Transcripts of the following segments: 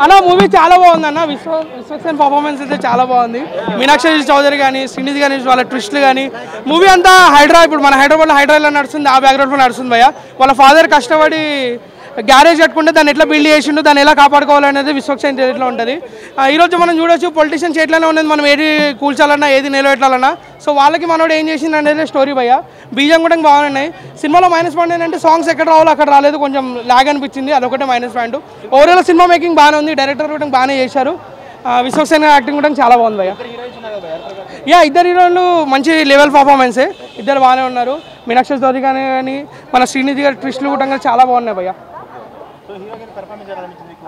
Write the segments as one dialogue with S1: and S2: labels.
S1: అన్న మూవీ చాలా బాగుంది అన్న. విశ్వక్సేన్ పర్ఫార్మెన్స్ అయితే చాలా బాగుంది. మీనాక్షి చౌదరి కానీ శ్రీనిధి కానీ వాళ్ళ ట్విస్ట్లు కానీ మూవీ అంతా ఇప్పుడు మన హైదరాబాద్లో హైడ్రాలో నడుస్తుంది, ఆ బ్యాక్గ్రౌండ్లో నడుస్తుంది భయ్య. వాళ్ళ ఫాదర్ కష్టపడి గ్యారేజ్ కట్టుకుంటే దాన్ని ఎట్లా బిల్డ్ చేసిండు, దాన్ని ఎలా కాపాడుకోవాలనేది విశ్వక్సేన్ చేతిలో ఉంటుంది. ఈరోజు మనం చూడొచ్చు పొలిటీషియన్ చేతిలోనే ఉన్నది, మనం ఏది కూల్చాలన్నా ఏది నిలబెట్టాలన్నా. సో వాళ్ళకి మనోడు ఏం చేసింది అనేది స్టోరీ భయ్య. బీజం కూడా బాగున్నాయి. సినిమాలో మైనస్ పాయింట్ ఏంటంటే సాంగ్స్ ఎక్కడ రావాలో అక్కడ రాలేదు, కొంచెం లాగ్ అనిపించింది, అదొకటే minus point. Overall cinema making బాగానే ఉంది, డైరెక్టర్ కూడా బాగానే చేశారు. విశ్వక్సేన్ యాక్టింగ్ కూడా చాలా బాగుంది భయ్య. ఇద్దరు హీరోలు మంచి లెవెల్ పర్ఫార్మెన్సే, ఇద్దరు బాగానే ఉన్నారు. మీనాక్షి చౌదరి కానీ మన శ్రీనిధి గారి ట్విస్ట్లు కూడా చాలా బాగున్నాయి భయ్య.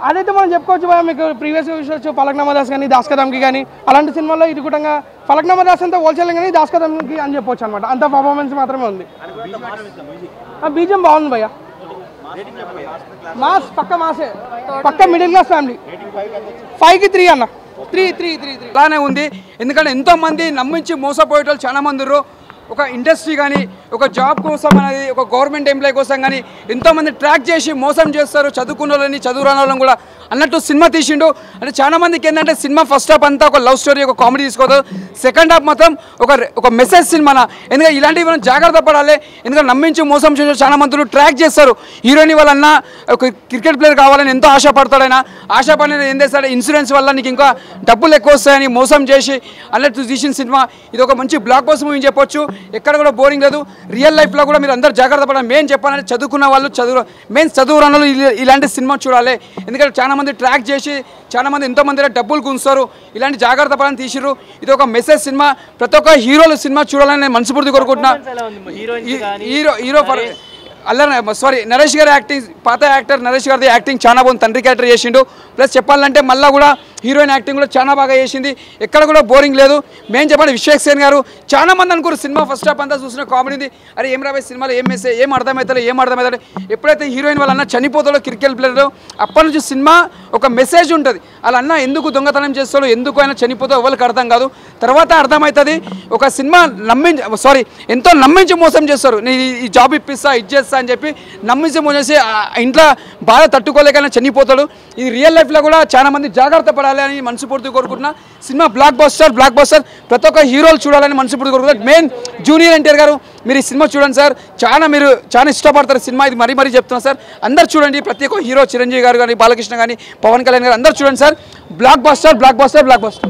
S1: అదైతే మనం చెప్పుకోవచ్చు భయ్య. మీకు ప్రీవియస్ చూసొచ్చు పలక్నామా దాస్ కానీ దాస్కదమ్కి కానీ అలాంటి సినిమాల్లో ఇది కూడా పలక్నామా దాస్ అంతా హోల్సేల్ కానీ దాస్కదమ్కి అని చెప్పొచ్చు అనమాట. అంత పర్ఫార్మెన్స్ మాత్రమే ఉంది. బీజం బాగుంది భయ్య. మాస్ మాసే పక్క మిడిల్ క్లాస్ ఫ్యామిలీ. 5కి 3 అన్న. 3
S2: అలానే ఉంది. ఎందుకంటే ఎంతోమంది నమ్మించి మోసపోయేటోళ్ళు చాలా మంది ఉన్నారు. ఒక ఇండస్ట్రీ కానీ ఒక జాబ్ కోసం అనేది ఒక గవర్నమెంట్ ఎంప్లాయీ కోసం కానీ ఎంతోమంది ట్రాక్ చేసి మోసం చేస్తారు. చదువుకున్న వాళ్ళని చదువు రాని వాళ్ళని కూడా అన్నట్టు సినిమా తీసిండు. అంటే చాలా మందికి ఏంటంటే సినిమా ఫస్ట్ హాఫ్ అంతా ఒక లవ్ స్టోరీ, ఒక కామెడీ తీసుకోదు. సెకండ్ హాఫ్ మాత్రం ఒక మెసేజ్ సినిమా. ఎందుకంటే ఇలాంటివి మనం జాగ్రత్త పడాలి. ఎందుకంటే నమ్మించి మోసం చేసే చాలా మంది ట్రాక్ చేస్తారు. హీరోయిన్ వాళ్ళన్నా ఒక క్రికెట్ ప్లేయర్ కావాలని ఎంతో ఆశపడతాడైనా, ఆశపడిన ఏం చేస్తాడు ఇన్సూరెన్స్ వల్ల నీకు ఇంకా డబ్బులు ఎక్కువ వస్తాయని మోసం చేసి అన్నట్టు తీసిన సినిమా. ఇది ఒక మంచి బ్లాక్ బస్టర్ మూవీ చెప్పొచ్చు. ఎక్కడ కూడా బోరింగ్ లేదు. రియల్ లైఫ్లో కూడా మీరు అందరూ జాగ్రత్త పడాలి. మెయిన్ చెప్పాలంటే చదువుకున్న వాళ్ళు చదువు రాని వాళ్ళు ఇలాంటి సినిమా చూడాలి. ఎందుకంటే చాలా మంది ట్రాక్ చేసి చాలా మంది ఎంతోమంది డబ్బులు గుంచుతారు. ఇలాంటి జాగ్రత్త పడాలని తీసిరు. ఇది ఒక మెసేజ్ సినిమా. ప్రతి ఒక్క హీరోలు సినిమా చూడాలని నేను మనస్ఫూర్తి కోరుకుంటున్నా. హీరో నరేష్ గారి యాక్టింగ్, పాత యాక్టర్ నరేష్ గారి యాక్టింగ్ చాలా బాగుంది. తండ్రి క్యారెక్టర్ చేసిండు. ప్లస్ చెప్పాలంటే మళ్ళీ కూడా హీరోయిన్ యాక్టింగ్ కూడా చాలా బాగా చేసింది. ఎక్కడ కూడా బోరింగ్ లేదు. మేము చెప్పండి విశ్వక్సేన్ గారు చాలా మంది అనుకోరు సినిమా ఫస్ట్ హాఫ్ అంతా చూసిన కామెడీ, అరే ఏం రాబోయే సినిమాలో ఏం అర్థమవుతుంది. ఎప్పుడైతే హీరోయిన్ వాళ్ళ అన్న చనిపోతాడో క్రికెట్ ప్లేయర్, అప్పటి నుంచి సినిమా ఒక మెసేజ్ ఉంటుంది. వాళ్ళ అన్న ఎందుకు దొంగతనం చేస్తాడో, ఎందుకు ఆయన చనిపోతాడో ఎవరికి అర్థం కాదు. తర్వాత అర్థమవుతుంది. ఒక సినిమా ఎంతో నమ్మించి మోసం చేస్తారు. నేను ఈ జాబ్ ఇప్పిస్తా, ఇది చేస్తా అని చెప్పి నమ్మించి మోసం చేసి ఇంట్లో బాధ తట్టుకోలేకైనా చనిపోతాడు. ఇది రియల్ లైఫ్లో కూడా చాలా మంది జాగ్రత్త పడాలి అని మనస్ఫూర్తి కోరుకుంటున్నా. సినిమా బ్లాక్ బస్టర్ ప్రతి ఒక్క హీరోలు చూడాలని మనస్ఫూర్తి కోరుకుంటున్నారు. మెయిన్ జూనియర్ ఎన్టీఆర్ గారు, మీరు ఈ సినిమా చూడండి సార్. మీరు చాలా ఇష్టపడతారు సినిమా. ఇది మరీ చెప్తున్నా సార్. అందరు చూడండి. ప్రతి ఒక్క హీరో చిరంజీవి గారు కానీ, బాలకృష్ణ కానీ, పవన్ కళ్యాణ్ గారు అందరూ చూడండి సార్. Block buster